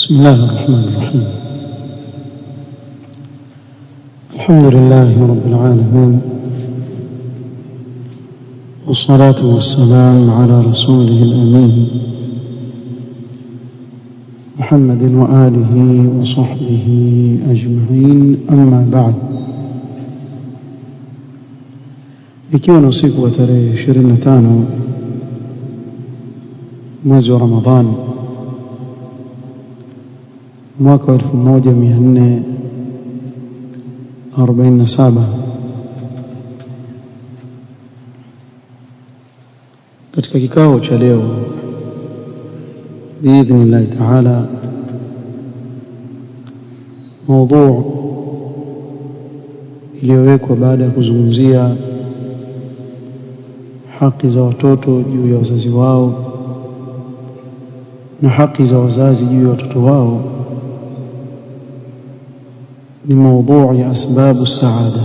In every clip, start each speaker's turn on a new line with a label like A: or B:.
A: بسم الله الرحمن الرحيم. الحمد لله رب العالمين، والصلاة والسلام على رسوله الأمين محمد وآله وصحبه أجمعين. أما بعد، ikiwa ni usiku wa tarehe 25 mwezi wa Ramadhani mwaka 1447, katika kikao cha leo biidhnillahi taala, mada iliyowekwa baada ya kuzungumzia haki za watoto juu ya wazazi wao na haki za wazazi juu ya watoto wao, ni mada ya asbabu saada,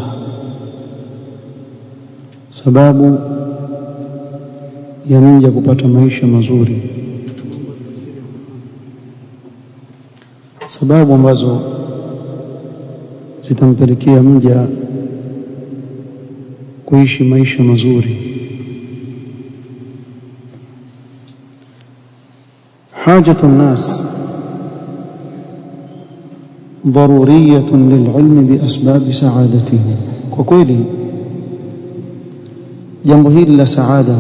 A: sababu ya mja kupata maisha mazuri, sababu ambazo zitampelekea mja kuishi maisha mazuri. حاجة الناس ضرورية للعلم بأسباب سعادتهم. kwa kweli jambo hili la saada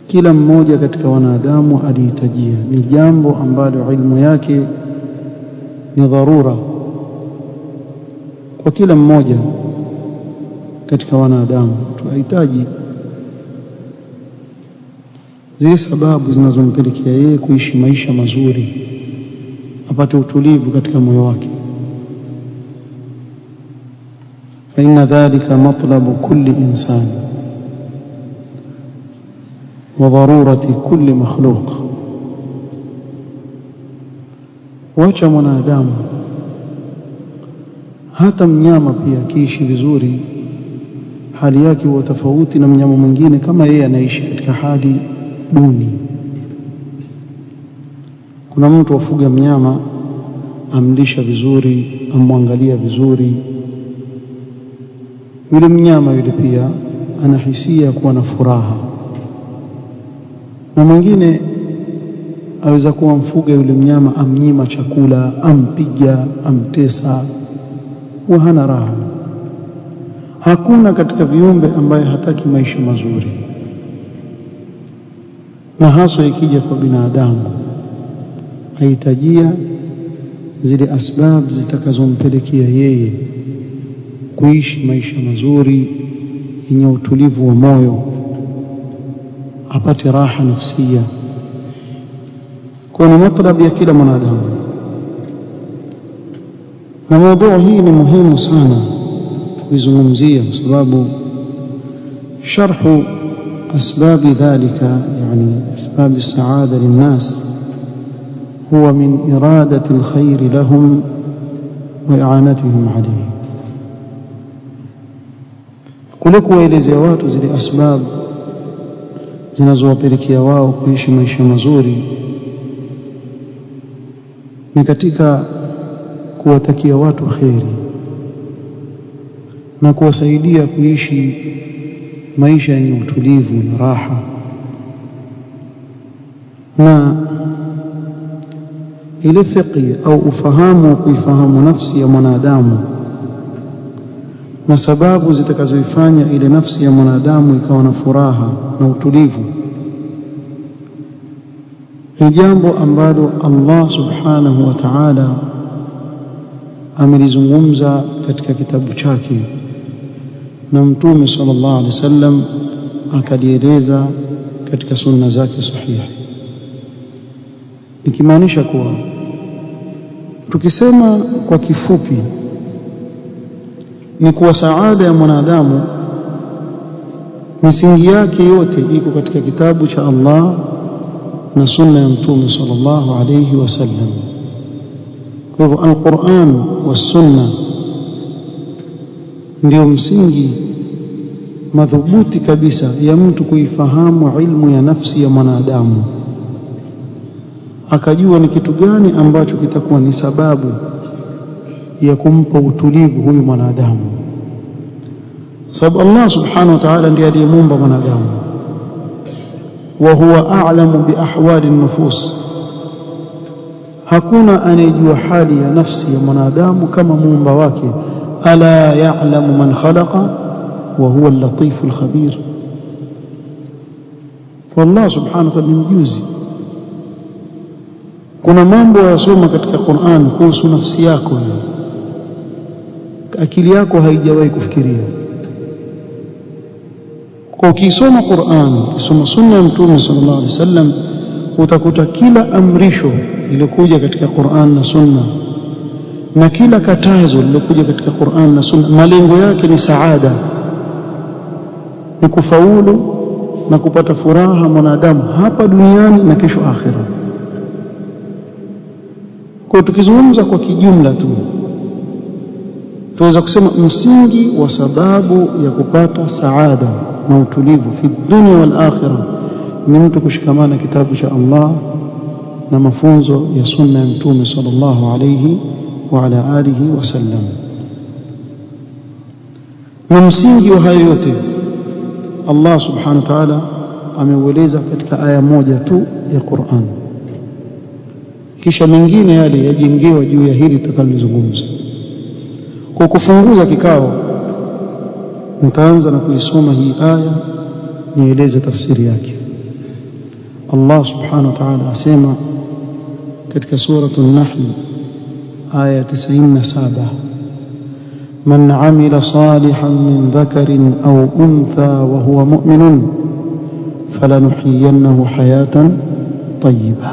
A: kila mmoja katika wanadamu alihitajia, ni jambo ambalo ilmu yake ni dharura kwa kila mmoja katika wanadamu. Tunahitaji zile sababu zinazompelekea yeye kuishi maisha mazuri, apate utulivu katika moyo wake. fa inna dhalika matlabu kulli insani wa darurati kulli makhluq. Wacha mwanadamu, hata mnyama pia akiishi vizuri, hali yake huwa tofauti na mnyama mwingine kama yeye anaishi katika hali duni. Kuna mtu afuga mnyama, amlisha vizuri, amwangalia vizuri, yule mnyama yule pia anahisia kuwa na furaha. Na mwingine aweza kuwa mfuga yule mnyama, amnyima chakula, ampiga, amtesa, huwa hana raha. Hakuna katika viumbe ambaye hataki maisha mazuri, na haswa ikija kwa binadamu ahitajia zile asbab zitakazompelekea yeye kuishi maisha mazuri yenye utulivu wa moyo, apate raha nafsia. Kwa ni matlab ya kila mwanadamu, na mada hii ni muhimu sana kuizungumzia kwa sababu sharhu أسباب ذلك، يعني أسباب السعادة للناس، هو من إرادة الخير لهم وإعانتهم عليه. kuliko elezea watu zile asbab zinazowapelekea wao kuishi maisha mazuri, ni katika kuwatakia watu kheri na kuwasaidia kuishi maisha yenye utulivu na raha. Na ile fiqhi au ufahamu wa kuifahamu nafsi ya mwanadamu na sababu zitakazoifanya ile nafsi ya mwanadamu ikawa na furaha na utulivu, ni jambo ambalo Allah subhanahu wa ta'ala amelizungumza katika kitabu chake, na Mtume sallallahu alaihi wasallam akalieleza katika sunna zake sahihi. Nikimaanisha kuwa, tukisema kwa kifupi, ni kuwa saada ya mwanadamu misingi yake yote iko katika kitabu cha Allah na sunna ya Mtume sallallahu alaihi wasallam. Kwa hivyo al-Qur'an wa sunna ndio msingi madhubuti kabisa ya mtu kuifahamu ilmu ya nafsi ya mwanadamu. akajua ni kitu gani ambacho kitakuwa ni sababu ya kumpa utulivu huyu mwanadamu. Sababu Allah subhanahu wa ta'ala ndiye aliyemuumba mwanadamu, wa huwa a'lamu bi ahwali an-nufus. Hakuna anayejua hali ya nafsi ya mwanadamu kama muumba wake. Ala ya'lamu man khalaqa wa huwa al-latif al-khabir. Allah subhanahu wa ta'ala ni mjuzi. Kuna mambo yasoma katika Qur'an kuhusu nafsi yako, akili yako haijawahi kufikiria. Kwa ukisoma Qur'an, ukisoma sunna ya Mtume sallallahu alaihi wasallam, utakuta kila amrisho lilokuja katika Qur'an na sunna na kila katazo lilokuja katika Qur'an na sunna, malengo yake ni saada, ni kufaulu na kupata furaha mwanadamu hapa duniani na kesho akhira. Kwa tukizungumza kwa kijumla tu, tuweza kusema msingi wa sababu ya kupata saada na utulivu fi dunia wal akhira ni mtu kushikamana kitabu cha Allah na mafunzo ya sunna ya Mtume sallallahu alayhi wa ala alihi wasallam. Na msingi wa hayo yote Allah subhanahu wa ta'ala ameueleza katika aya moja tu ya Qur'an, kisha mengine yale yajengewa juu ya hili tutakalozungumza. Kwa kufunguza kikao, nitaanza na kuisoma hii aya nieleze tafsiri yake. Allah subhanahu wa ta'ala asema katika suratul Nahl aya 97, من عمل صالحا من ذكر أو أنثى وهو مؤمن فلنحيينه حياة طيبة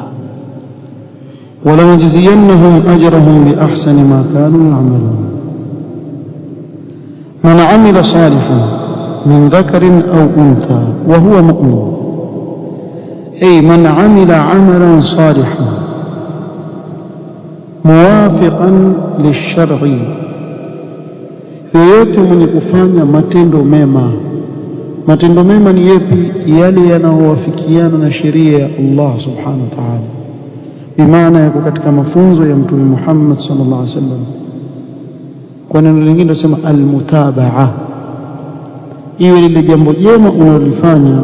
A: ولنجزينهم أجرهم بأحسن ما كانوا يعملون. من عمل صالحا من ذكر أو أنثى وهو مؤمن، أي من عمل عملا صالحا موافقا للشرع، yoyote mwenye kufanya matendo mema. Matendo mema ni yapi? Yale yanayowafikiana na sheria ya Allah subhanahu wa ta'ala, bimaana yako katika mafunzo ya Mtume Muhammad sallallahu alaihi wasallam. Kwa neno lingine tunasema almutabaa, iwe lile jambo jema unalofanya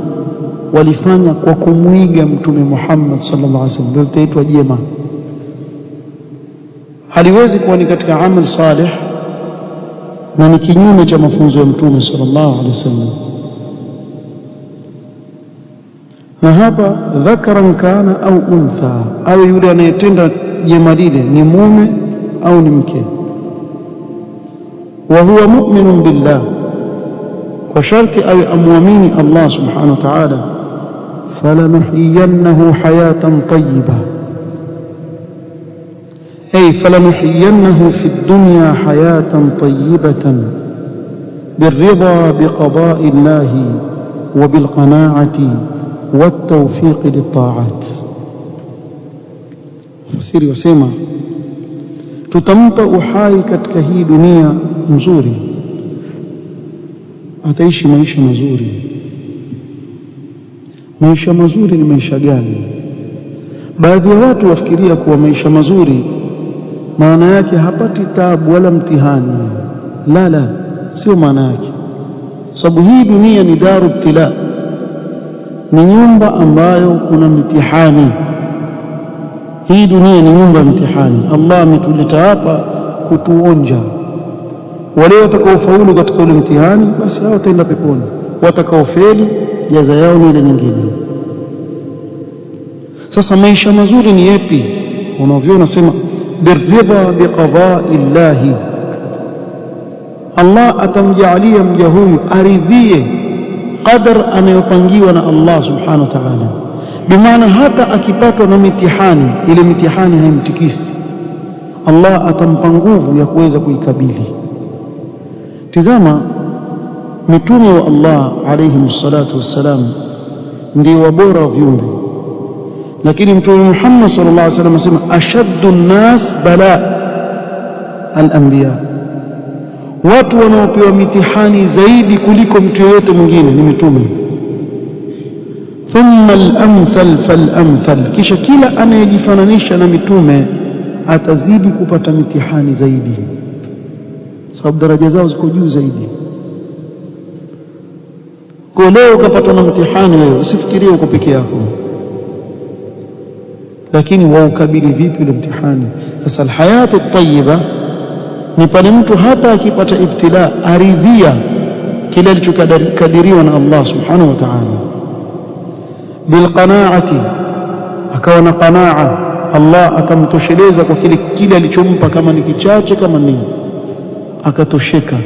A: walifanya kwa kumwiga Mtume Muhammad sallallahu alaihi wasallam, ndio litaitwa jema. Haliwezi kuwa ni katika amal salih na ni kinyume cha mafunzo ya Mtume sallallahu alaihi wasallam. Na hapa dhakaran kana au untha, au yule anayetenda jema lile ni mume au ni mke. Wa huwa mu'minun billah, kwa sharti awe amwamini Allah subhanahu wa ta'ala. Falanuhyiyannahu hayatan tayyibah, أي فلنحيينه في الدنيا حياة طيبة بالرضا بقضاء الله وبالقناعة والتوفيق للطاعات. فسيري وسيما tutampa uhai katika hii dunia nzuri, ataishi maisha mazuri. Maisha mazuri ni maisha gani? Baadhi ya watu wafikiria kuwa maisha mazuri maana yake hapati taabu wala mtihani. La, sio maana yake. Sababu hii dunia ni daru ibtila, ni nyumba ambayo kuna mitihani. Hii dunia ni nyumba ya mtihani. Allah ametuleta hapa kutuonja. Wale watakaofaulu katika ule mtihani, basi hao wataenda peponi. Watakaofeli, jaza yao ni ile nyingine. Sasa maisha mazuri ni yapi? Unavyoona sema birridha biqada'i llahi, Allah atamjaalia mja huyu aridhie qadar anayopangiwa na Allah subhanahu wa ta'ala. Bimaana hata akipatwa na mitihani, ile mitihani haimtikisi, Allah atampa nguvu ya kuweza kuikabili. Tizama mitume wa Allah alayhi salatu wassalam ndio wabora wa viumbe, lakini Mtume Muhammad sallallahu alaihi wasallam asema ashaddu an-nas bala al-anbiya, watu wanaopewa mitihani zaidi kuliko mtu yeyote mwingine ni mitume. thumma al-amthal fal-amthal, kisha kila anayejifananisha na mitume atazidi kupata mitihani zaidi, sababu daraja zao ziko juu zaidi. Kwa leo ukapata na mtihani wewe, usifikirie uko peke yako, lakini waukabili vipi ule mtihani? Sasa alhayatu at-tayyiba ni pale mtu hata akipata ibtila aridhia kile alichokadiriwa na Allah subhanahu wa ta'ala, bilqanaati, akawa na qanaa, Allah akamtosheleza kwa kile alichompa, kama ni kichache kama nini, akatosheka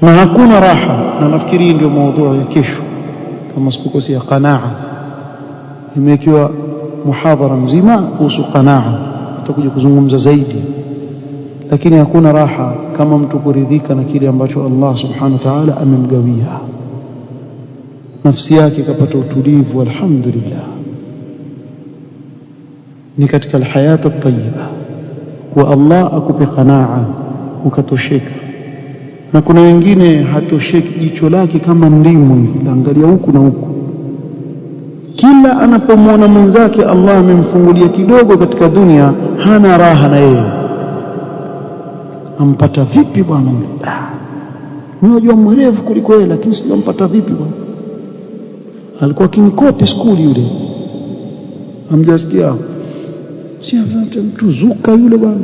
A: na hakuna raha. Na nafikiri ndio mada ya kesho kama sikukosea, qanaa. Imekiwa muhadhara mzima kuhusu qanaa, tutakuja kuzungumza zaidi. Lakini hakuna raha kama mtu kuridhika na kile ambacho Allah subhanahu wa ta'ala amemgawia, nafsi yake ikapata utulivu, alhamdulillah. Ni katika alhayat at-tayyiba kwa Allah akupe qanaa ukatosheka. Na kuna wengine hatosheki, jicho lake kama ndimu laangalia huku na huku, kila anapomwona mwenzake Allah amemfungulia kidogo katika dunia hana raha na yeye. Ampata vipi bwana yule? Unajua mwerevu kuliko yeye, lakini sio ampata vipi bwana? Alikuwa kinikopi skuli yule, amjasikia si mtu zuka yule bwana,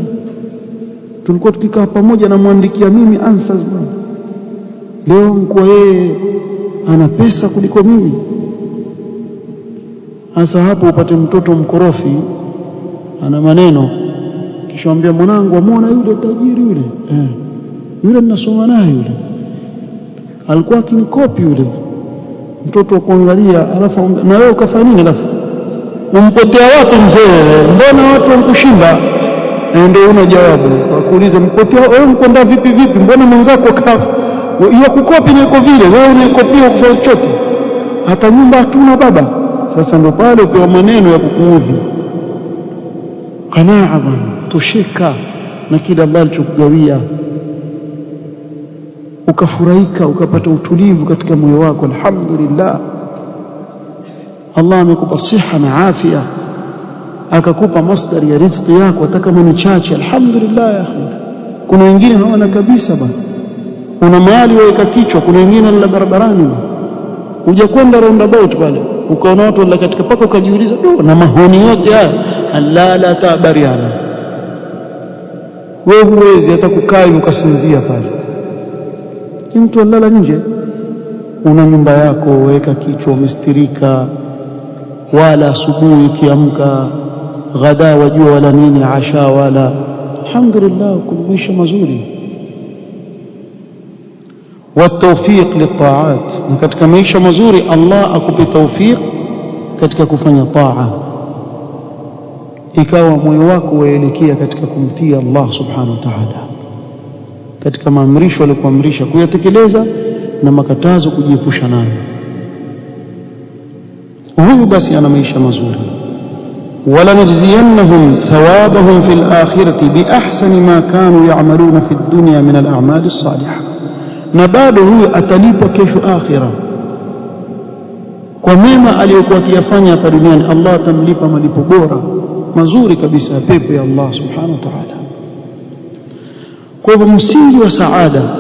A: tulikuwa tukikaa pamoja na muandikia mimi answers bwana, leo mko yeye ana pesa kuliko mimi. Hasa hapo upate mtoto mkorofi ana maneno, kisha mwambia mwanangu, amuona yule tajiri yule, yule ninasoma naye yule, alikuwa kinikopi yule. Mtoto kuangalia, alafu na wewe ukafanya nini? Alafu umpotea watu mzee, mbona watu wankushinda? Ndio una jawabu kwa kuuliza mpotea wewe, mkonda vipi vipi, mbona mwenzako kafa hiyo kukopi niko vile, wewe unaikopia kwa chochote, hata nyumba hatuna baba. Sasa ndio pale upewa maneno ya kukuudhi. Qanaa bwana, tosheka na kile Allah alichokugawia, ukafurahika, ukapata utulivu katika moyo wako. Alhamdulillah, Allah amekupa siha na afya, akakupa masdari ya riziki yako hata kama ni chache. Alhamdulillah ya akhi. Kuna wengine hawana kabisa bwana, una mahali waweka kichwa, kuna wengine la barabarani, uja kwenda roundabout pale ukaona watu wala katika paka, ukajiuliza na mahoni yote haya halala tabariana, wewe huwezi hata kukaa ukasinzia pale. Mtu alala nje, una nyumba yako waweka kichwa, umestirika, wala asubuhi ukiamka ghada wajua wala nini, asha wala. Alhamdulillah, kuna maisha mazuri. والتوفيق للطاعات, na katika maisha mazuri Allah akupe tawfiq katika kufanya taa, ikawa moyo wako waelekea katika kumtii Allah subhanahu wa ta'ala, katika maamrisho aliyokuamrisha kuyatekeleza na makatazo kujiepusha nayo. Huyu basi ana maisha mazuri. wala najziyannahum thawabahum fil akhirati bi ahsani ma kanu ya'maluna fid dunya min al a'mali as-salihah, na bado huyu atalipwa kesho akhira kwa mema aliyokuwa akiyafanya hapa duniani. Allah atamlipa malipo bora mazuri kabisa ya pepo ya Allah subhanahu wa ta'ala. Kwa hivyo msingi wa saada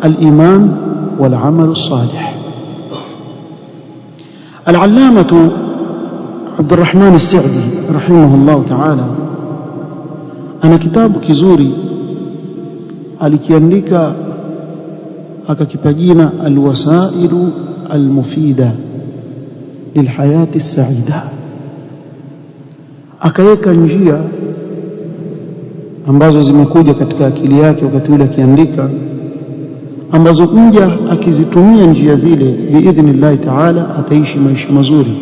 A: al-iman wal amal as-salih. Al-allamatu Abdurrahman as-Sa'di rahimahullah ta'ala ana kitabu kizuri alikiandika, akakipa jina alwasailu almufida lilhayati as-sa'ida. Akaweka njia ambazo zimekuja katika akili yake wakati ule akiandika, ambazo mja akizitumia njia zile biidhnillah ta'ala ataishi maisha mazuri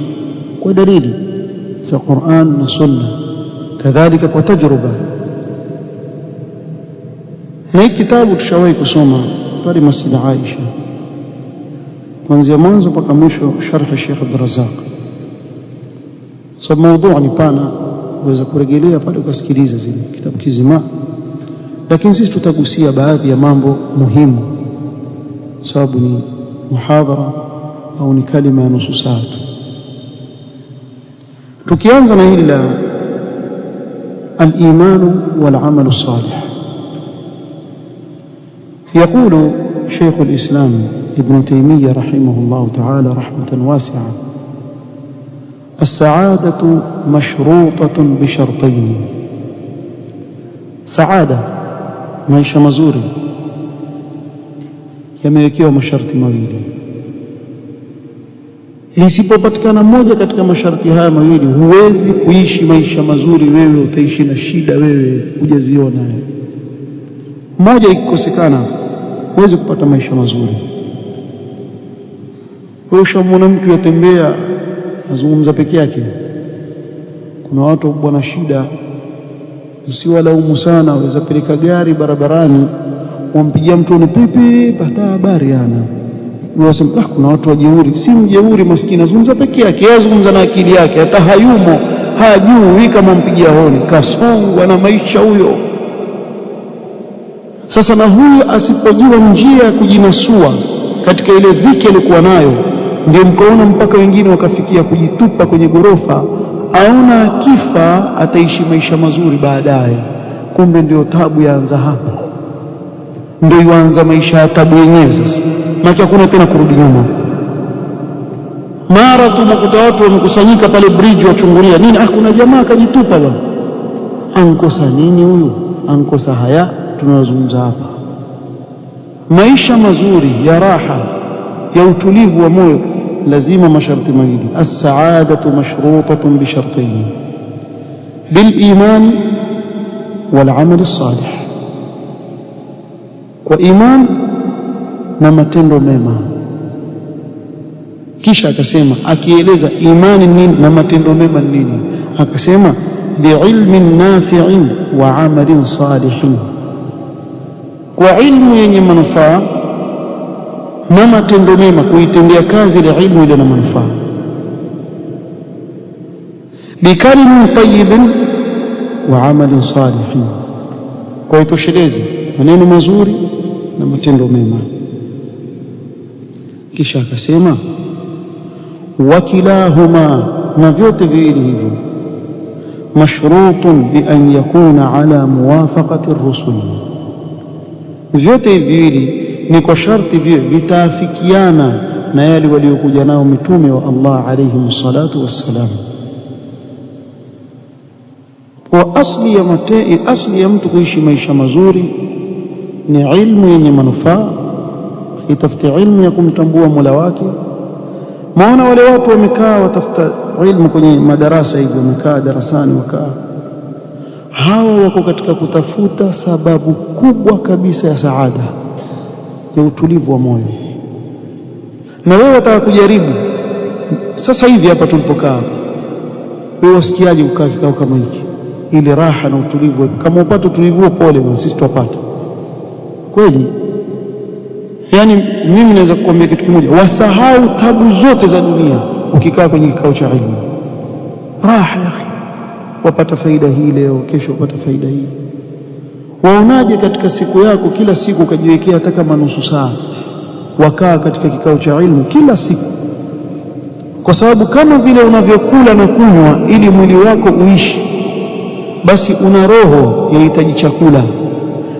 A: kwa dalili za Qur'an na Sunna, kadhalika kwa tajruba. Na hii kitabu tushawahi kusoma pale Masjid Aisha kuanzia mwanzo mpaka mwisho, sharh Sheikh Abdul Razzaq. Sababu mada ni pana, uweza kurejelea pale ukasikiliza zile kitabu kizima, lakini sisi tutagusia baadhi ya mambo muhimu, sababu ni muhadhara au ni kalima ya nusu saa. Tukianza na hili la al-iman wal-amal as-salih, يقول شيخ الإسلام ابن تيمية رحمه الله تعالى رحمة واسعة: السعادة مشروطة بشرطين. سعادة maisha mazuri yamewekewa masharti mawili. Lisipopatikana moja katika masharti haya mawili, huwezi kuishi maisha mazuri. Wewe utaishi na shida, wewe hujaziona. Moja ikikosekana, huwezi kupata maisha mazuri. Wewe ushamwona mtu yatembea azungumza peke yake? Kuna watu bwana shida, usiwalaumu sana. Waweza peleka gari barabarani, wampigia mtu ni pipi, pata habari yana. Unasema kuna watu wajeuri. Si mjeuri maskini, azungumza peke yake, yazungumza na akili yake, hata hayumo, hajui kama mpigia honi, kasongwa na maisha huyo. Sasa na huyu asipojua njia ya kujinasua katika ile dhiki alikuwa nayo, ndio mkaona mpaka wengine wakafikia kujitupa kwenye gorofa, aona akifa ataishi maisha mazuri baadaye. Kumbe ndio tabu yaanza hapa, ndio yuanza maisha ya tabu yenyewe. Sasa maana hakuna tena kurudi nyuma. Mara tu mkuta watu wamekusanyika pale bridge wachungulia nini, kuna jamaa akajitupa bwana. Ankosa nini huyu? Ankosa haya tunazungumza hapa. Maisha mazuri ya raha, ya utulivu wa moyo, lazima masharti mawili. As-sa'adatu mashrutatun bi shartayn: bil iman wal amal as-salih. Kwa iman na matendo mema. Kisha akasema, akieleza imani nini na matendo mema nini, akasema bi ilmin nafi'in wa amalin salihin. Kwa ilmu yenye manufaa na matendo mema, kuitendea kazi ile ilmu ile na manufaa. Bikalimin tayyibin wa amalin salihin, kwa itoshelezi maneno mazuri na matendo mema. Kisha akasema wakilahuma, na vyote viwili hivyo, mashrutun bi an yakuna ala muwafaqati ar-rusul. Vyote viwili ni kwa sharti vile vitaafikiana na yale waliokuja nao mitume wa Allah alayhi salatu wassalam. Kwa asli ya mtu kuishi maisha mazuri ni ilmu yenye manufaa, itafuta ilmu ya kumtambua Mola wake. Maana wale watu wamekaa watafuta ilmu kwenye madarasa hivi, wamekaa darasani wakaa, hawa wako katika kutafuta sababu kubwa kabisa ya saada, ya utulivu wa moyo. Na wewe wataka kujaribu sasa hivi hapa tulipokaa, wewe wasikiaje ukaa kikao kama hiki, ile raha na utulivu? Kama upate utulivu pole, sisi tupata kweli. Yani mimi naweza kukuambia kitu kimoja, wasahau tabu zote za dunia ukikaa kwenye kikao cha ilmu. Raha ya akhi, wapata faida hii leo, kesho wapata faida hii. Waonaje katika siku yako, kila siku ukajiwekea hata kama nusu saa, wakaa katika kikao cha ilmu kila siku? Kwa sababu kama vile unavyokula na kunywa ili mwili wako uishi, basi una roho yahitaji chakula.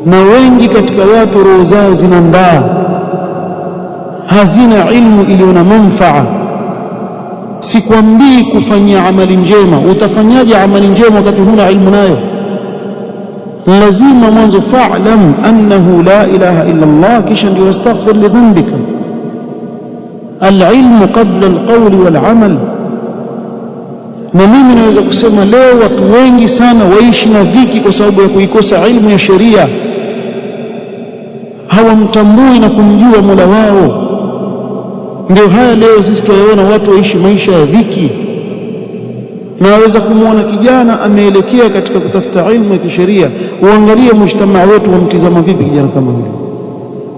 A: Na wengi katika watu roho zao zina ndaa, hazina ilmu iliyo na manufaa. Sikwambii kufanyia amali njema. Utafanyaje amali njema wakati huna ilmu nayo? Lazima mwanzo fa'lam annahu la ilaha illa Allah, kisha ndio astaghfir li dhanbika. Al-ilmu qabla al-qawli wal-amal. Na mimi naweza kusema leo watu wengi sana waishi na dhiki kwa sababu ya kuikosa ilmu ya sheria. Hawamtambui na kumjua Mola wao. Ndio haya leo sisi tunaona watu waishi maisha ya dhiki. Na waweza kumwona kijana ameelekea katika kutafuta ilmu ya kisheria, uangalie mujtamaa wetu wamtizama vipi kijana kama yule.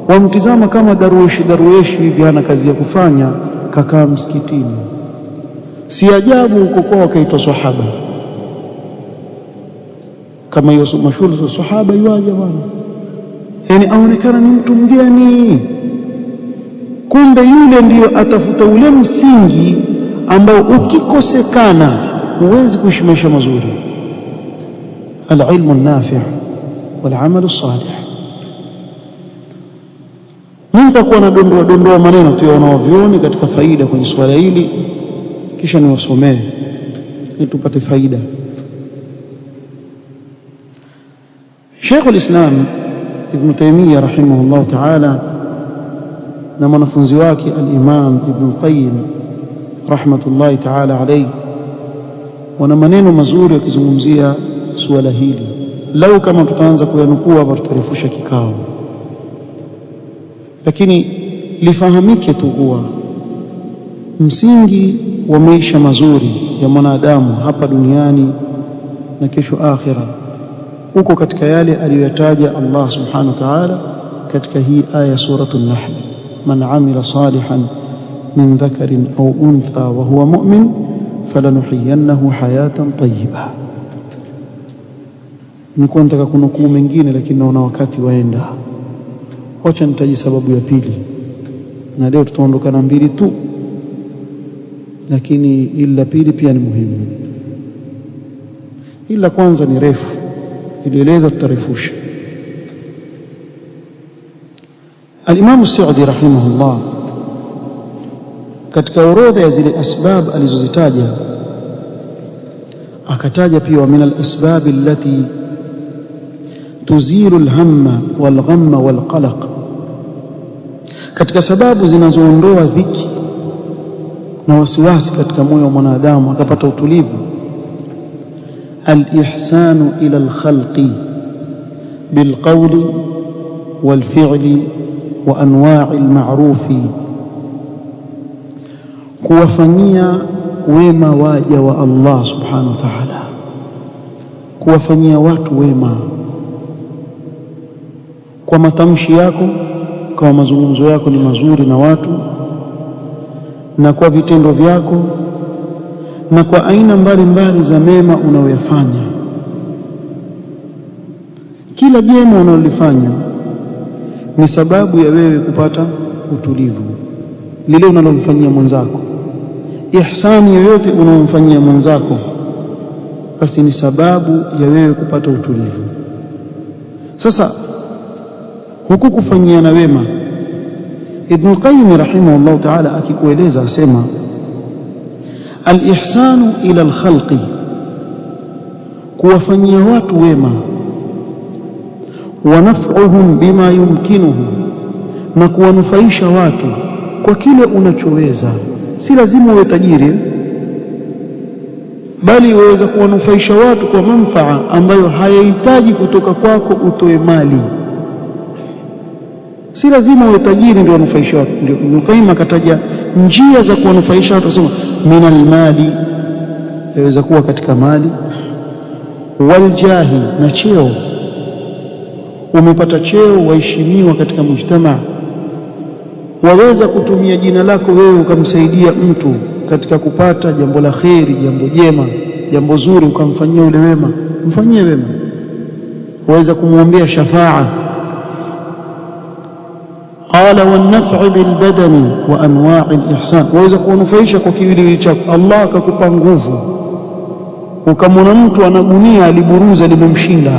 A: Wamtizama kama darueshi hivi, hana kazi ya kufanya, kakaa msikitini. Si ajabu huko kwao wakaitwa sahaba. Kama hiyo mashuhuri sahaba yuaje bwana, yani aonekana ni mtu mgeni. kumbe yule ndiyo atafuta ule msingi ambao ukikosekana huwezi kuishi maisha mazuri. Al-ilmu an-nafi' wal-amal as-salih. Nitakuwa na dondoa maneno tu ya wanavyuoni katika faida kwenye swala hili, kisha niwasomee ili tupate faida. Sheikh al-Islam Ibn Taymiyyah rahimahullah ta'ala na mwanafunzi wake al-Imam Ibn Qayyim rahmatullahi ta'ala alayhi wana maneno mazuri yakizungumzia suala hili. Lau kama tutaanza kuyanukuu hapa tutarefusha kikao, lakini lifahamike tu kuwa msingi wa maisha mazuri ya mwanadamu hapa duniani na kesho akhira uko katika yale aliyoyataja Allah subhanahu wa ta'ala katika hii aya suratul Nahl: man amila salihan min dhakarin au untha wa huwa mu'min falanuhyiyannahu hayatan tayyibah. Nilikuwa nataka kunukuu mengine lakini naona wakati waenda, wacha nitaji sababu ya pili, na leo tutaondoka na mbili tu, lakini ila pili pia ni muhimu. Ila kwanza ni refu, ilieleza tutarefusha. Al-Imam As-Sa'di rahimahullah katika orodha ya zile asbab alizozitaja akataja pia min al-asbab allati tuzilu al-hamma wal-ghamma wal-qalaq, katika sababu zinazoondoa dhiki na wasiwasi katika moyo wa mwanadamu akapata utulivu: al-ihsanu ila al-khalqi bil-qawli wal-fi'li wa anwa'i al-ma'rufi, kuwafanyia wema waja wa Allah subhanahu wa ta'ala, kuwafanyia watu wema kwa matamshi yako, kwa mazungumzo yako ni mazuri na watu, na kwa vitendo vyako, na kwa aina mbalimbali za mema unayoyafanya. Kila jema unalolifanya ni sababu ya wewe kupata utulivu. Lile unalomfanyia mwenzako, ihsani yoyote unayomfanyia mwenzako, basi ni sababu ya wewe kupata utulivu. Sasa huku kufanyia na wema, Ibn Qayyim rahimahullah ta'ala akikueleza asema: al-ihsanu ila al-khalqi, kuwafanyia watu wema, wa naf'uhum bima yumkinuhum, na kuwanufaisha watu kwa kile unachoweza. Si lazima uwe tajiri, bali waweza kuwanufaisha watu kwa manufaa ambayo hayahitaji kutoka kwako utoe mali. Si lazima uwe tajiri ndio wanufaisha watu. Ndio Ibn Qayyim akataja njia za kuwanufaisha watu, sema minal mali, yaweza kuwa katika mali, wal jahi, na cheo. Umepata cheo, waheshimiwa katika mujtamaa, waweza kutumia jina lako wewe ukamsaidia mtu katika kupata jambo la kheri, jambo jema, jambo zuri, ukamfanyia ule wema, mfanyie wema. Waweza kumwombea shafaa. Qala wan-naf'u bil-badani wa anwa'i al-ihsan, waweza kunufaisha kwa kiwiliwili chako. Allah akakupa nguvu, ukamwona mtu ana gunia aliburuza limemshinda,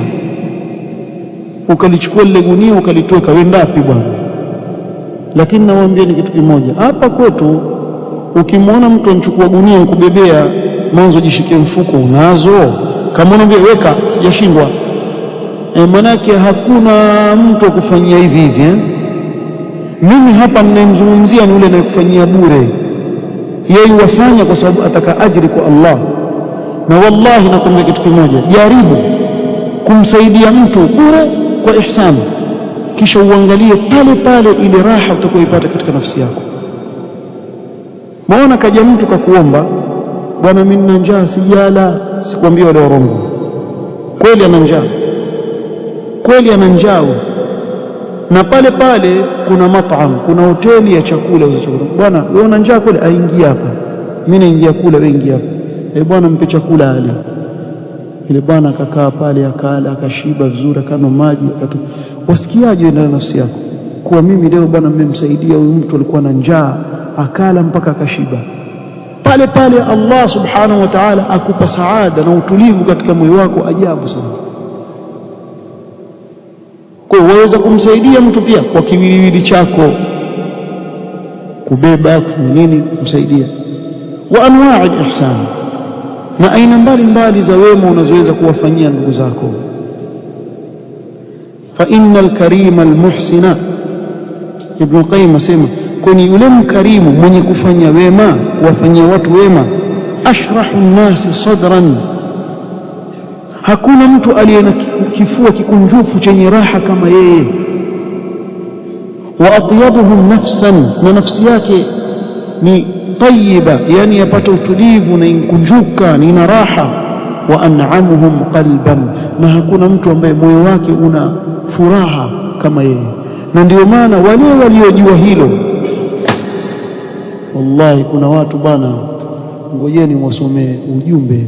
A: ukalichukua lile gunia ukalitoka, wewe ngapi bwana? Lakini nawaambia ni kitu kimoja hapa kwetu, ukimwona mtu anachukua gunia nkubebea, mwanzo jishike mfuko, unazo. Kama unaambia weka, sijashindwa, manake hakuna mtu akufanyia hivi hivi. Mimi hapa ninamzungumzia ni yule anayekufanyia bure, yeye wafanya kwa sababu ataka ajiri kwa Allah. Na wallahi nakwambia kitu kimoja, jaribu kumsaidia mtu bure kwa ihsani, kisha uangalie pale pale ile raha utakoipata katika nafsi yako. Maona kaja mtu kakuomba, bwana mimi nina njaa sijala, sikwambia wale warongo, kweli ana njaa, kweli ana njaa, na pale pale kuna mat'am, kuna hoteli ya chakula za chakula. Bwana wewe una njaa kweli? Aingia hapa, mimi naingia kula, wewe ingia hapa. Bwana mpe chakula ale. Ile bwana akakaa pale akala, akashiba vizuri, akanywa maji, wasikiaje ndani ya nafsi yako? kuwa mimi leo bwana mmemsaidia huyu mtu alikuwa na njaa akala mpaka akashiba, pale pale Allah subhanahu wa ta'ala akupa saada na utulivu katika moyo wako ajabu sana. Kwa waweza kumsaidia mtu pia kwa kiwiliwili chako, kubeba kufanya nini, kumsaidia. Wa anwaa al-ihsan, na aina mbalimbali za wema unazoweza kuwafanyia ndugu zako. Fa innal karima almuhsina, Ibn Qayyim asema kwani yule mkarimu mwenye kufanya wema, kuwafanyia watu wema, ashrahu nnasi sadran, hakuna mtu aliye na kifua kikunjufu chenye raha kama yeye. Wa atyabuhum nafsan, na nafsi yake ni tayyiba, yani yapata utulivu na inkunjuka na ina raha. Wa an'amuhum qalban, na hakuna mtu ambaye moyo wake una furaha kama yeye. Na ndio maana wale waliojua hilo, wallahi kuna watu bana, ngojeni wasomee ujumbe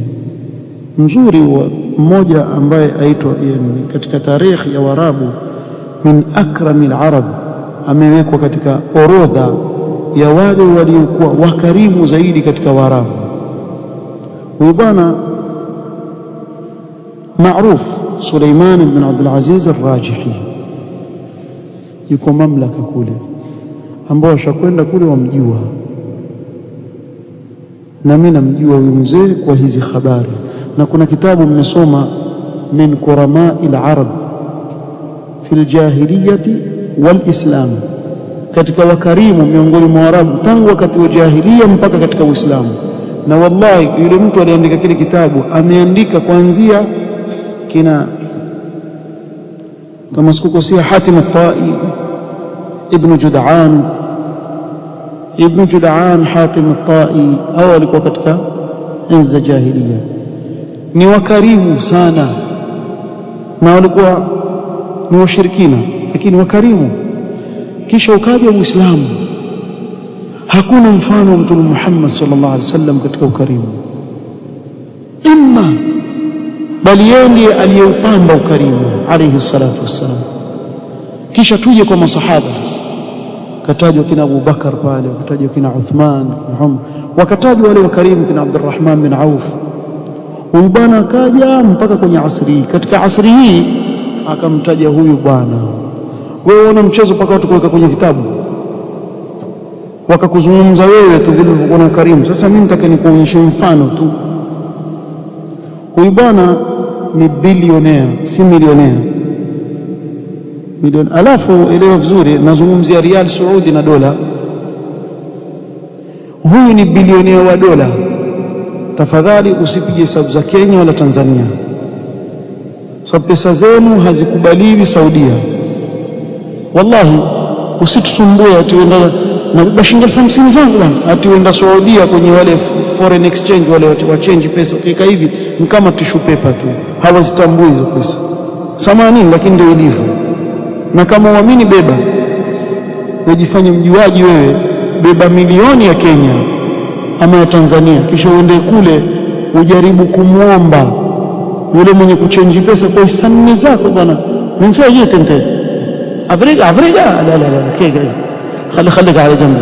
A: mzuri wa mmoja ambaye aitwa katika tarikhi ya Waarabu min akramil arab, amewekwa katika orodha ya wale waliokuwa wakarimu zaidi katika Waarabu. Huyu bwana maarufu Suleiman ibn Abdul Aziz al-Rajihi, yuko mamlaka kule, ambao washakwenda kule wamjua, na mimi namjua huyu mzee kwa hizi habari. Na kuna kitabu mmesoma min kuramai al-arab fi al-jahiliyati wal-islam, katika wakarimu miongoni mwa Waarabu tangu wakati wa jahiliya mpaka katika Uislamu. Na wallahi yule mtu aliandika kile kitabu ameandika kuanzia kina, kama sikukosea, Hatim al-Tai, Ibn Jud'an, Hatim al-Tai, hao walikuwa katika enzi za jahiliya, ni wakarimu sana, na walikuwa ni washirikina lakini wakarimu. Kisha ukaja Uislamu, hakuna mfano wa Mtume Muhammad sallallahu alaihi wasallam katika ukarimu, bali yeye ndiye aliyeupamba ukarimu alayhi salatu wassalam. Kisha tuje kwa masahaba, katajwa kina Abu Bakar pale, wakatajwa kina Uthman, kina Umar, wakatajwa wale wakarimu kina Abdurrahman bin Auf. Huyu bwana akaja mpaka kwenye asri hii. Katika asri hii akamtaja huyu bwana. Wewe una mchezo mpaka watu kuweka kwenye vitabu wakakuzungumza wewe tu vile ulivyokuwa na ukarimu. Sasa mimi nataka nikuonyeshe mfano tu. Huyu bwana ni bilionea, si milionea. Alafu elewa vizuri, nazungumzia rial Saudi na dola. Huyu ni bilionea wa dola. Tafadhali usipige hesabu za Kenya wala Tanzania, sababu pesa zenu hazikubaliwi Saudia. Wallahi usitusumbue ati uenda na shilingi 50 zangu bwana, ati uenda Saudia kwenye wale foreign exchange, wale wa change pesa ukika hivi ni kama tissue paper tu, hawazitambui hizo pesa. Samanini, lakini ndio ilivyo. Na kama uamini, beba, ujifanye mjuaji wewe, beba milioni ya Kenya ama ya Tanzania, kisha uende kule ujaribu kumwomba yule mwenye kuchange pesa kwa hisani zako, bwana mfanye tente afrika la kega khali على جنب,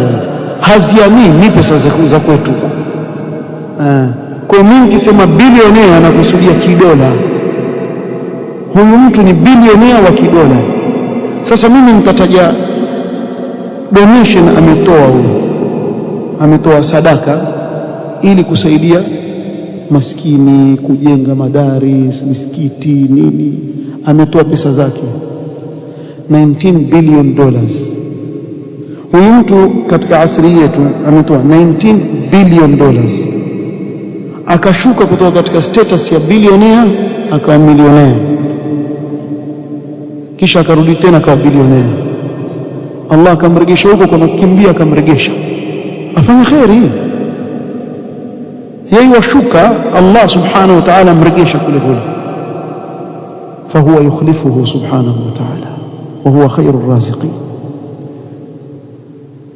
A: haziamini pesa za kwetu. Kwa mimi nikisema bilionea nakusudia kidola. Huyu mtu ni bilionea wa kidola. Sasa mimi nitataja donation ametoa huyu, ametoa sadaka ili kusaidia maskini, kujenga madaris, misikiti, nini. Ametoa pesa zake $19 billion. Huyu mtu katika asri yetu ametoa $19 billion, akashuka kutoka katika status ya bilionea akawa milionea, kisha akarudi tena akawa bilionea. Allah akamregesha huko, kwa kukimbia akamregesha afanye khairi. Yeye washuka, Allah subhanahu wa ta'ala amregesha kule kule, fahuwa yukhlifuhu subhanahu wa ta'ala wa huwa khairur raziqin.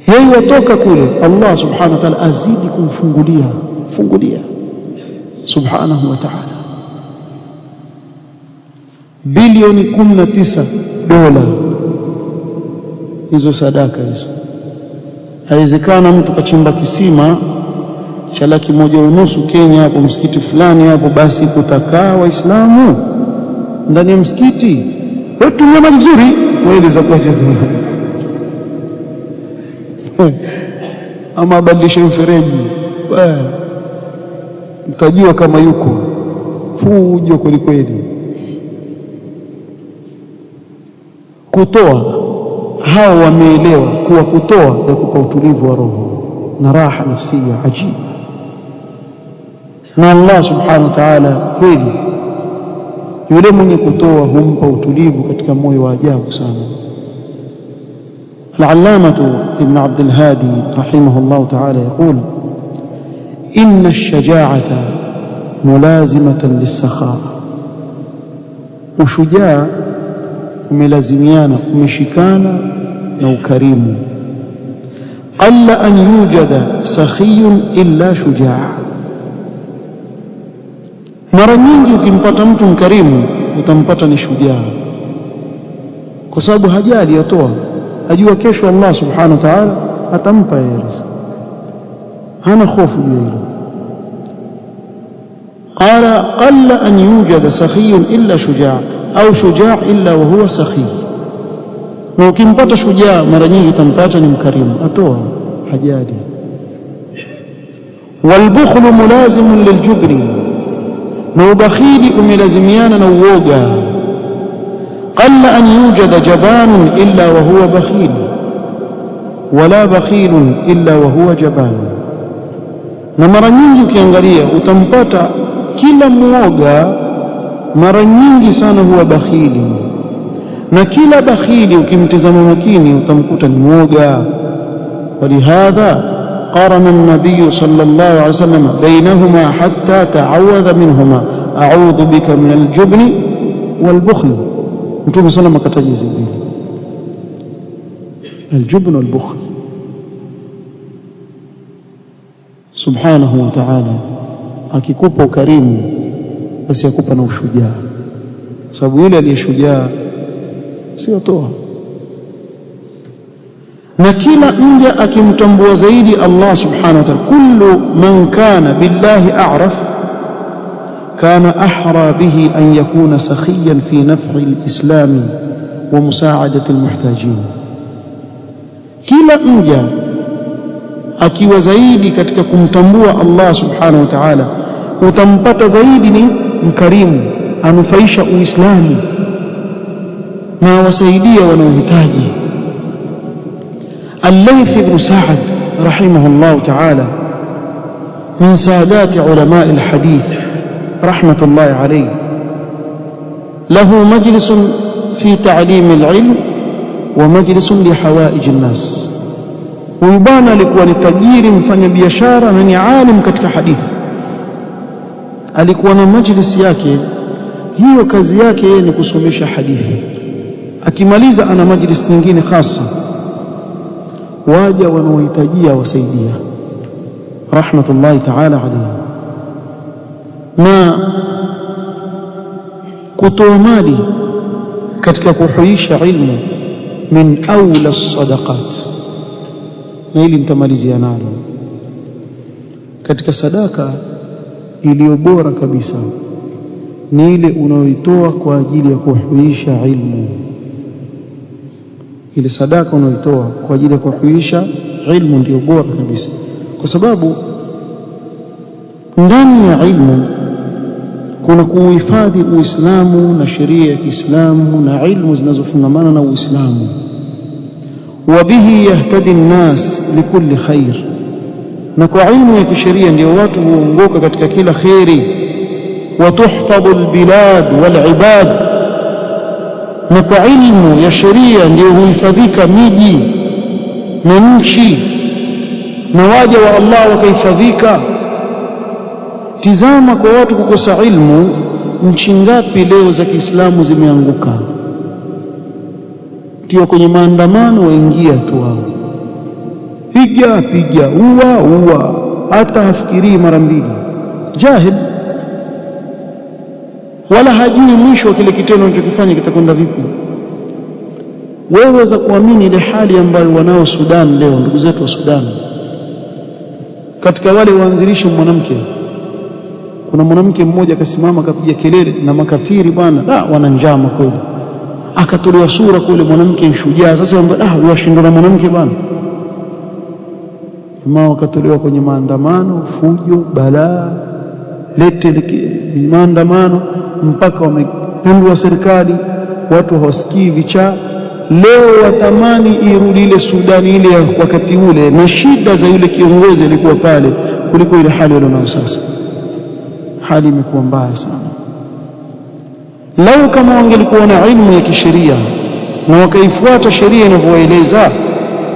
A: Yeye watoka kule, Allah subhanahu wa ta'ala azidi kumfungulia subhanahu wa ta'ala. bilioni $19 hizo sadaka hizo. Haiwezekana mtu kachimba kisima cha 1.5 Kenya hapo msikiti fulani hapo, basi kutakaa Waislamu ndani ya msikiti wetumia maji nzuri kweli za kwa ama badilishe mfereji, mtajua kama yuko fujo kweli kweli. Kutoa, hao wameelewa kuwa kutoa ya kupa utulivu wa roho na raha nafsia ajibu. Na Allah subhanahu wa ta'ala kweli yule mwenye kutoa humpa utulivu katika moyo wa ajabu sana. Al-Allamah Ibn Abd al-Hadi rahimahullah ta'ala يقول إن الشجاعة ملازمة للسخاء. ushujaa umelazimiana, umeshikana na ukarimu. qalla an yujada sakhiyun illa shujaa. Mara nyingi ukimpata mtu mkarimu utampata ni shujaa, kwa sababu hajali atoa, ajua kesho Allah subhanahu wa ta'ala atampa yeye riziki, hana hofu juu hilo. qala qalla an yujada sakhiyun illa shujaa au shujaa illa wa huwa sakhi. Na ukimpata shujaa mara nyingi utampata ni mkarimu, atoa, hajali. walbukhlu mulazimun liljubri. na ubakhili umelazimiana na uoga. qalla an yujada jabanun illa wa huwa bakhil wala bakhilun illa wa huwa jaban. Na mara nyingi ukiangalia utampata kila muoga mara nyingi sana huwa bakhili, na kila bakhili ukimtazama makini utamkuta ni muoga. walihadha قارن النبي صلى الله عليه وسلم بينهما حتى تعوذ منهما أعوذ بك من الجبن والبخل. Mtume صلى الله عليه وسلم katajizi الجبن والبخل. subhanahu wa ta'ala akikupa ukarimu basi akupa na ushujaa, sababu yule aliyeshujaa sio toa. na kila mja akimtambua zaidi Allah subhanahu wa ta'ala, kullu man kana billahi a'raf kana ahra bihi an yakuna sakhiyan fi naf'i al-islam wa musa'adati al-muhtajin. Kila mja akiwa zaidi katika kumtambua Allah subhanahu wa ta'ala utampata zaidi ni mkarimu, anufaisha Uislamu na wasaidia wanaohitaji. الليث بن سعد رحمه الله تعالى من سادات علماء الحديث رحمة الله عليه، له مجلس في تعليم العلم ومجلس لحوائج الناس. ويبانا alikuwa ni tajiri, mfanya biashara na ni alim katika hadithi. Alikuwa na majlisi yake, hiyo kazi yake ni kusomesha hadithi. Akimaliza ana majlisi nyingine khasa, waja wanaohitajia wasaidia, rahmatullahi ta'ala alayhi. Na kutoa mali katika kuhuisha ilmu min awla as-sadaqat, na hili nitamalizia nalo. Katika sadaka iliyo bora kabisa ni ile unayoitoa kwa ajili ya kuhuisha ilmu. Ile sadaka unayoitoa kwa ajili ya kuhuisha ilmu ndio bora kabisa, kwa sababu ndani ya ilmu kuna kuhifadhi Uislamu na sheria ya Kiislamu na ilmu zinazofungamana na Uislamu. wabihi yahtadi nnas likulli khair, na kwa ilmu ya kisheria ndio watu huongoka katika kila khairi. watuhfadhu albilad walibad, na kwa ilmu ya sheria ndio huhifadhika miji na nchi na waja wa Allah wakahifadhika. Tizama kwa watu kukosa ilmu, nchi ngapi leo za Kiislamu zimeanguka? Tiwa kwenye maandamano waingia tu wao, piga ua, hata hafikirii mara mbili. Jahil, wala hajui mwisho wa kile kitendo anachokifanya kitakwenda vipi. wewe waweza kuamini ile hali ambayo wanao Sudan leo, ndugu zetu wa Sudan, katika wale waanzilishi mwanamke, kuna mwanamke mmoja akasimama akapiga kelele na makafiri bwana, wana njama kweli, akatolewa sura kule mwanamke shujaa. Sasa washindwa na mwanamke bwana, jamaa wakatolewa kwenye maandamano, fujo, balaa, lete maandamano mpaka wamepindua serikali, watu hawasikii vichaa. Leo watamani irudi ile Sudani ile wakati ule na shida za yule kiongozi alikuwa pale kuliko ile hali walionayo sasa. Hali imekuwa mbaya sana. Lau kama wangelikuwa na ilmu ya kisheria na wakaifuata sheria inavyoeleza,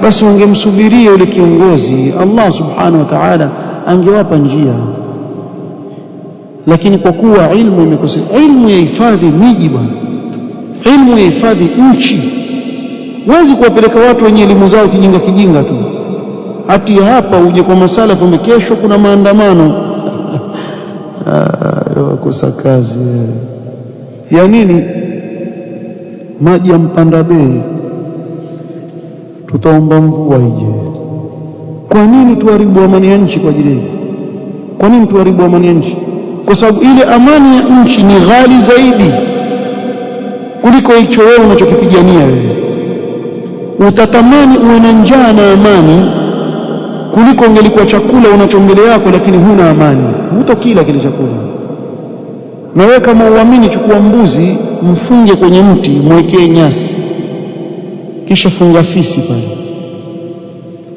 A: basi wangemsubiria yule kiongozi, Allah subhanahu wa ta'ala angewapa njia. Lakini kwa kuwa ilmu imekosa, ilmu ya hifadhi miji bwana, ilmu ya hifadhi nchi, huwezi kuwapeleka watu wenye elimu zao kijinga tu ati hapa uje kwa masala kumbe kesho kuna maandamano. Wakosa kazi ya nini? Maji ya mpanda bei, tutaomba mvua ije. Kwa nini tuharibu amani ya nchi kwa ajili? Kwa nini tuharibu amani ya nchi? Kwa sababu ile amani ya nchi ni ghali zaidi kuliko hicho wewe unachokipigania wewe. Utatamani uwe na njaa na amani kuliko ungelikuwa chakula unacho mbele yako lakini huna amani, hutokila kile chakula. Na wewe kama uamini, chukua mbuzi mfunge kwenye mti, mwekee nyasi, kisha funga fisi pale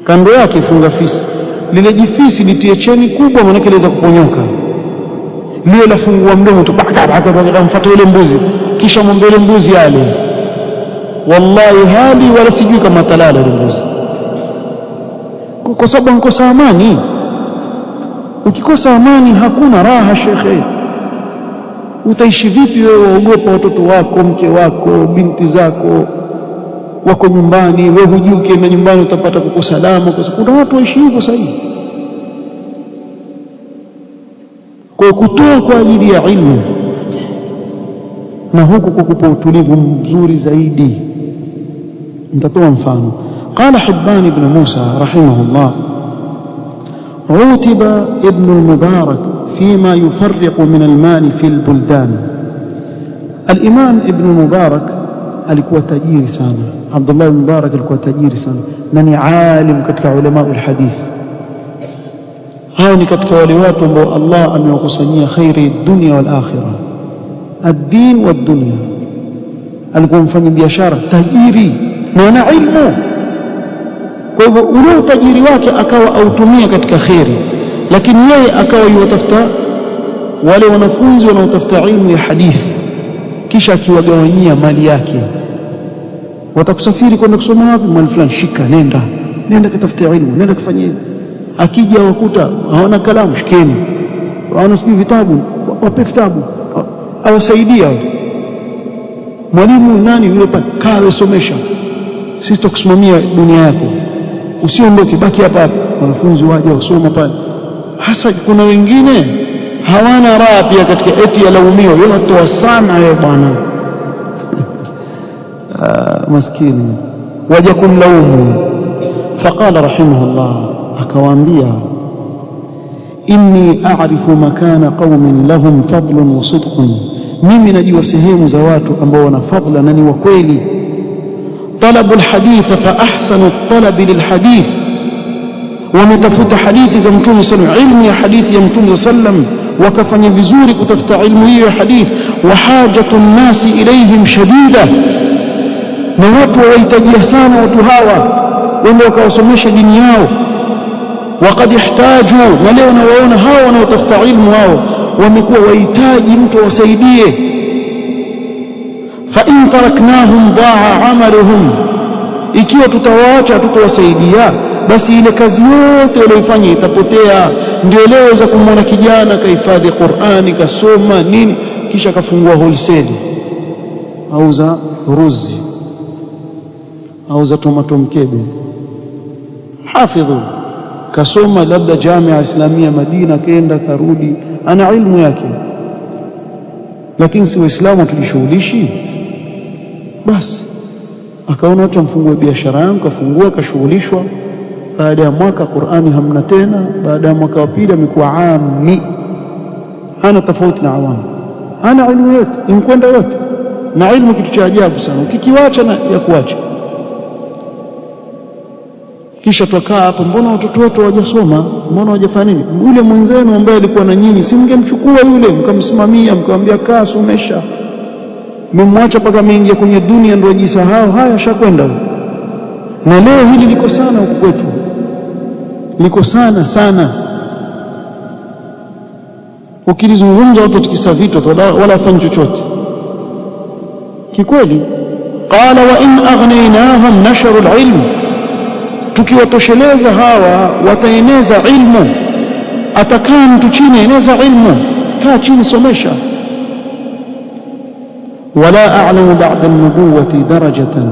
A: kando yake, funga fisi. Lile jifisi litie cheni kubwa, maana kileweza kuponyoka, lile la fungua mdomo tu mfuate yule mbuzi, kisha mwombe yule mbuzi ale. Wallahi hali wala sijui kama talala yule mbuzi, kwa sababu nkosa amani. Ukikosa amani hakuna raha shekhe. Utaishi vipi wewe? Waogopa watoto wako, mke wako, binti zako wako nyumbani, wewe hujui ukienda nyumbani utapata kukosa damu. Kuna watu waishi hivyo sasa hivi. Kwa kutoa kwa ajili ya ilmu na huku kukupa utulivu mzuri zaidi. Nitatoa mfano. قال حبان بن موسى رحمه الله: عوتب ابن المبارك فيما يفرق من المال في البلدان. الإمام ابن المبارك alikuwa tajiri sana. Abdullah ibn Mubarak alikuwa tajiri sana na ni alim katika ulama alhadith. Hao ni katika wale watu ambao Allah amewakusanyia khairi dunia wal akhirah, ad-din wad dunya. Alikuwa mfanya biashara, tajiri na ana ilmu. Kwa hivyo ule utajiri wake akawa autumia katika khairi, lakini yeye akawa yatafuta wale wanafunzi wanaotafuta ilmu ya hadithi, kisha akiwagawanyia mali yake. Watakusafiri kwenda kusoma wapi? Mali fulani, shika, nenda katafuta ilmu, nenda kufanya hivi. Akija wakuta hawana kalamu, shikeni. Hawana sijui vitabu, wape vitabu, awasaidia. Mwalimu nani yule pale, kawe somesha, sisi tutakusimamia dunia yako, usiondoke, baki hapa hapa. Wanafunzi waje wasoma pale. Hasa kuna wengine hawana raha pia katika eti ya laumio, yeye watoa sana wewe bwana. Maskini waje kumlaumu. Faqala rahimahullah, akawaambia: inni a'rifu makana qaumin lahum fadlun wa sidqun, mimi najua sehemu za watu ambao wana fadla na ni wa kweli. Talabu alhadith fa ahsanu at-talab lilhadith, wametafuta hadithi za Mtume sallallahu alayhi wasallam, ilmu ya hadithi ya Mtume sallallahu alayhi wasallam, wakafanya vizuri kutafuta ilmu hiyo ya hadith. Wa hajatu nnasi ilayhim shadida, na watu wahitajia sana watu hawa wende wakawasomesha dini yao. Waqad ihtaju, na leo nawaona hawa wanaotafuta ilmu hao wamekuwa wahitaji mtu wasaidie. Fa in taraknahum daa amaluhum, ikiwa tutawaacha tutawasaidia, basi ile kazi yote walioifanya itapotea. Ndio leo za kumwona kijana kahifadhi Qur'ani, kasoma nini, kisha kafungua wholesale, auza ruzi, auza tomato mkebe. Hafidhu kasoma labda Jamia Islamia Madina, kaenda karudi, ana ilmu yake. Lakini si Waislamu tujishughulishi basi. akaona watu mfungue biashara yangu, kafungua, kashughulishwa. Baada ya mwaka Qur'ani hamna tena. Baada ya mwaka wa pili amekuwa ami, hana tofauti na awamu, hana ilmu yote, imkwenda yote. Na ilmu kitu cha ajabu sana, ukikiwacha na ya kuacha. Kisha tukaa hapa, mbona watoto wetu hawajasoma, mbona hawajafanya nini? Yule mwenzenu ambaye alikuwa na nyinyi, si mngemchukua yule mkamsimamia, mkamwambia kaa somesha? Mmemwacha mpaka ameingia kwenye dunia ndio ajisahau. Haya, shakwenda. Na leo hili liko sana huku kwetu, liko sana sana. Ukilizungumza watu tikisa vitu wala hafanyi chochote kikweli. Qala wa in aghnaynaahum nasharu alilm, tukiwatosheleza hawa wataeneza ilmu. Atakaa mtu chini, eneza ilmu, kaa chini, somesha. wala a'lamu ba'da an-nubuwati darajatan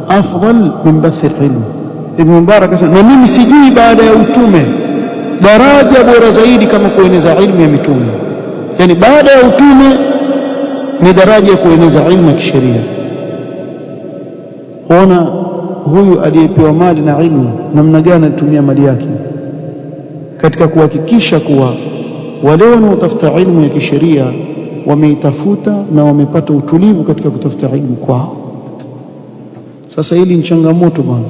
A: afdal min bath al-ilm. Ibn Mubarak asema, na mimi sijui baada ya utume daraja bora zaidi kama kueneza ilmu ya mitume. Yani baada ya utume ni daraja ya kueneza ilmu ya kisheria. Ona huyu aliyepewa mali na ilmu namna gani alitumia mali yake katika kuhakikisha kuwa wale wanaotafuta ilmu ya kisheria wameitafuta na wamepata utulivu katika kutafuta ilmu kwao. Sasa hili ni changamoto bwana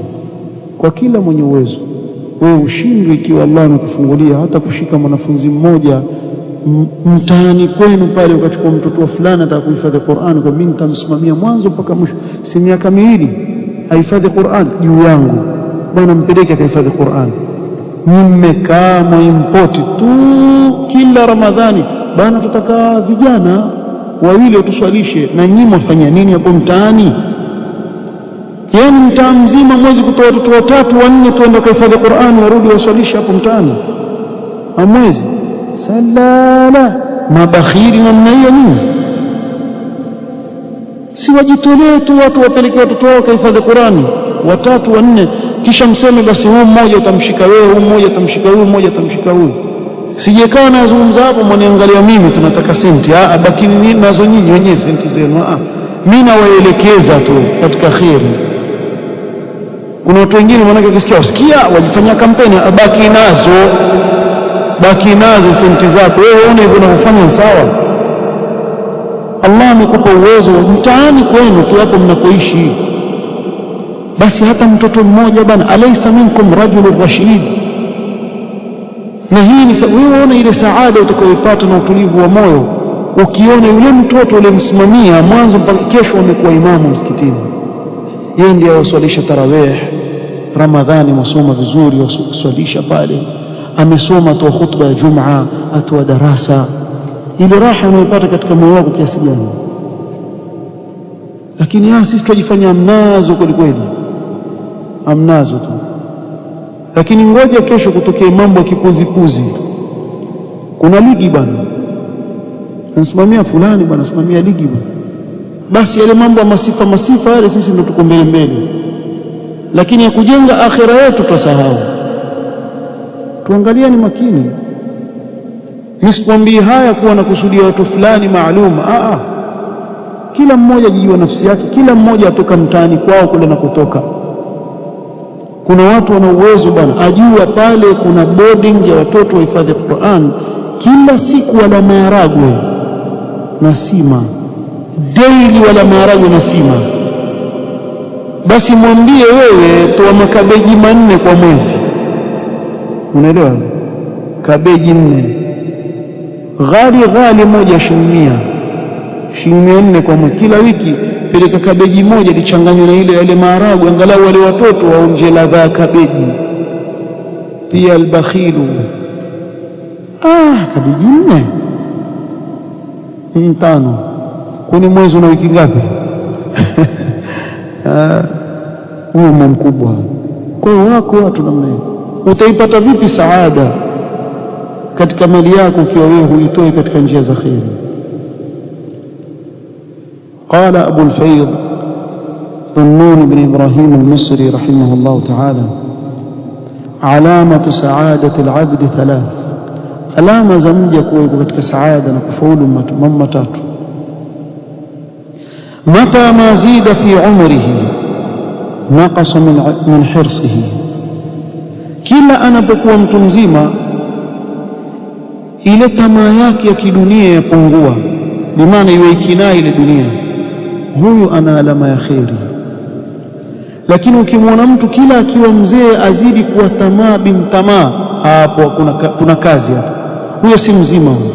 A: kwa kila mwenye uwezo. Wewe ushindwe ikiwa Allah amekufungulia hata kushika mwanafunzi mmoja mtaani kwenu pale, ukachukua mtoto fulani atakuhifadhi Qur'an, kwa mimi nitamsimamia mwanzo mpaka mwisho, si miaka miwili ahifadhi Qur'an juu yangu bwana, mpeleke akahifadhi Qur'an. Mmekaa mwimpoti tu kila Ramadhani bwana, tutakaa vijana wawili watuswalishe, na nyinyi mfanya nini hapo mtaani? Yani mtaa mzima mwezi kutoa watoto watatu wanne tuende kuhifadhi Qur'an, warudi waswalishe hapo mtaani hamwezi? Salala mabakhiri namna hiyo nini? Si wajitolee tu watu wapeleke watoto wao kuhifadhi Qur'an watatu wanne, kisha mseme basi huyu mmoja utamshika wewe, huyu mmoja utamshika huyu, mmoja utamshika huyu. Sijekaa nazungumza hapo mwaniangalia mimi tunataka senti. Bakini nazo nyinyi wenyewe senti zenu. Mimi nawaelekeza tu katika khairi. Kuna watu wengine wanataka kusikia wajifanyia kampeni, baki nazo senti zako wewe, uone hivyo unavyofanya sawa. Allah amekupa uwezo mtaani kwenu tu hapo mnapoishi, basi hata mtoto mmoja bana, alaysa minkum rajulun rashid. Na hii ni wewe uone ile saada utakayopata na utulivu wa moyo ukiona yule mtoto ulimsimamia mwanzo mpaka kesho amekuwa imamu msikitini, yeye ndiye waswalisha tarawih Ramadhani, masoma vizuri, waswalisha pale, amesoma toa khutba ya Jumaa, atoa darasa. Ile raha unayopata katika moyo wako kiasi gani? Lakini sisi tunajifanya amnazo kweli kweli, amnazo tu. Lakini ngoja kesho kutokee mambo ya kipuzipuzi. Kuna ligi bwana, nasimamia fulani bwana, nasimamia ligi bwana, basi yale mambo ya masifa yale sisi ndio tuko mbele, lakini ya kujenga akhira yetu tusahau. Tuangalieni makini. Nisikwambie haya kuwa na kusudia watu fulani maalum. Kila mmoja ajijua nafsi yake, kila mmoja atoka mtaani kwao kule na kutoka. Kuna watu wana uwezo bwana, ajua pale kuna boarding ya watoto wahifadhi Qur'an, kila siku wala maharagwe na sima, daily wala maharagwe na sima. Basi mwambie wewe toa makabeji 4 kwa mwezi, unaelewa? Kabeji 4 ghali moja shilingi 400 kwa mwezi. Kila wiki peleka kabeji moja lichanganywe na ile maharagwe, angalau wale watoto waonje ladha ya kabeji. Pia albakhilu kabeji 4 5, kwani mwezi una wiki ngapi? Huo mkubwa. Kwa hiyo wako watu namna hiyo. Utaipata vipi saada katika mali yako ukiwa wewe huitoi katika njia za khair? قال أبو الفيض ظنون بن إبراهيم المصري رحمه الله تعالى: علامة سعادة العبد 3. علامة زمجة كويكو katika saada na kufaulu mambo 3. متى ما زيد في عمره naqasa min hirsihi, kila anapokuwa mtu mzima ile tamaa yake ya kidunia yapungua, bimaana iwe ikinaa ile dunia, huyu ana alama ya kheri. Lakini ukimwona mtu kila akiwa mzee azidi kuwa tamaa bin tamaa, hapo kuna kazi hapo, huyo si mzima huyo.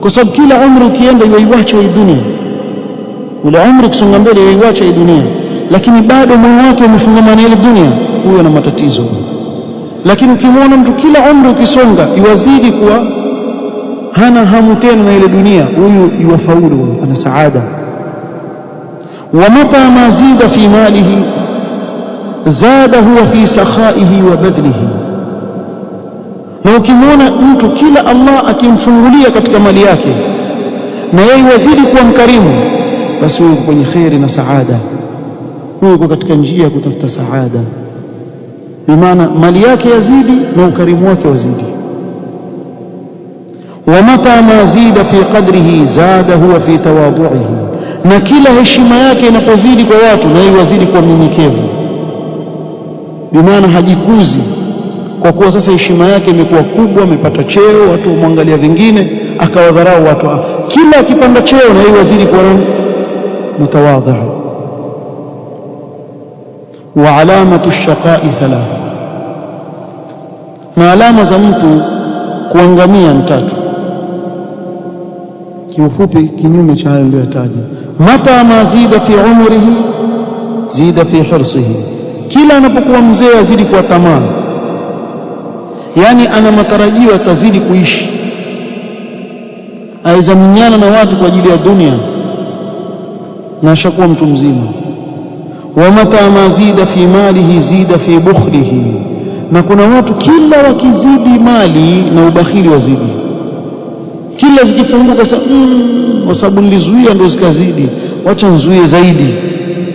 A: Kwa sababu kila umri ukienda iwaiwacha hii dunia, ule umri kusonga mbele iwaiwacha hii dunia, lakini bado moyo wake umefungamana ile dunia, huyo ana matatizo. Lakini ukimwona mtu kila umri ukisonga iwazidi kuwa hana hamu tena na ile dunia, huyu yuwafaulu, ana saada. Wa mata ma zida fi malihi zada huwa fi sakhaihi wa badlihi. Na ukimwona mtu kila Allah akimfungulia katika mali yake na yeye wazidi kuwa mkarimu, basi huyo kwenye khairi na saada, huyo yuko katika njia ya kutafuta saada, bimaana mali yake yazidi na ukarimu wake wazidi. Wa mata ma zida fi qadrihi zada huwa fi tawadhu'ihi, na kila heshima yake inapozidi kwa watu na yeye wazidi kuwa mnyenyekevu, bimaana hajikuzi kwa kuwa sasa heshima yake imekuwa kubwa, amepata cheo, watu wamwangalia vingine, akawadharau watu. Kila akipanda cheo na yeye wazidi kuwa mutawadhi. Wa alamatu ash-shaqa'i thalath, na alama za mtu kuangamia ni tatu. Kiufupi kinyume cha hayo niliyotaja. Mata ma zida fi umrihi zida fi hirsihi, kila anapokuwa mzee azidi kuwa tamaa, yani ana matarajio atazidi kuishi, aweza minyana na watu kwa ajili ya dunia na ashakuwa mtu mzima. Wa mata ma zida fi malihi zida fi bukhlihi, na kuna watu kila wakizidi mali na ubakhili wazidi, kila zikifunguka kwa sababu nilizuia ndio zikazidi, wacha nzuie zaidi,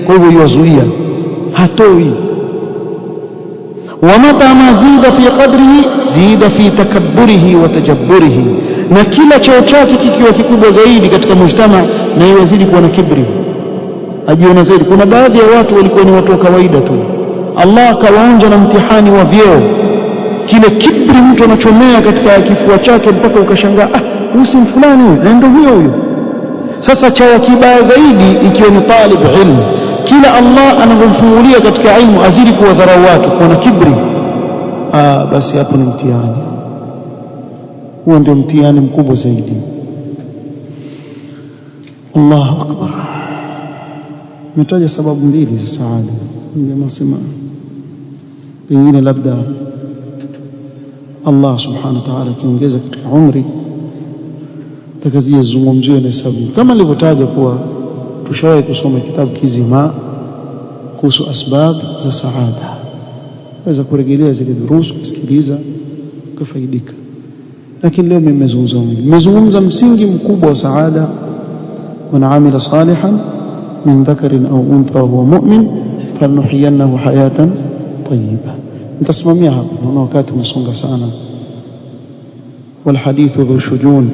A: kwa hivyo yuzuia, hatoi. Wa mata ma zida fi qadrihi zida fi takabburihi wa tajabburihi, na kila cheo chake kikiwa kikubwa zaidi katika mujtama na yeye wazidi kuwa na kibri, ajiona zaidi. Kuna baadhi ya watu walikuwa ni watu wa kawaida tu, Allah akawaonja na mtihani wa vyeo, kile kibri mtu anachomea katika kifua chake mpaka ukashangaa, huyu si fulani huyu, ndio huyo. Sasa chawa kibaya zaidi ikiwa ni talib ilmu, kila Allah anapomfungulia katika ilmu azidi kuwadharau watu, kuwa na kibri, basi hapo ni mtihani. Huo ndio mtihani mkubwa zaidi. Allahu akbar. Nimetaja sababu mbili za saada, ningesema pengine labda Allah subhanahu wa ta'ala akiongeza katika umri takazizungumziwe na sababu, kama nilivyotaja kuwa tushawahi kusoma kitabu kizima kuhusu asbab za saada, waweza kurejelea zile durusu kusikiliza kufaidika. Lakini leo nimezungumza msingi mkubwa wa saada, man amila salihan min dhakarin au untha huwa mu'min fanuhyiyannahu hayatan tayyiba. nitasimamia hapo, naona wakati umesonga sana. Wal hadithu dhu shujun.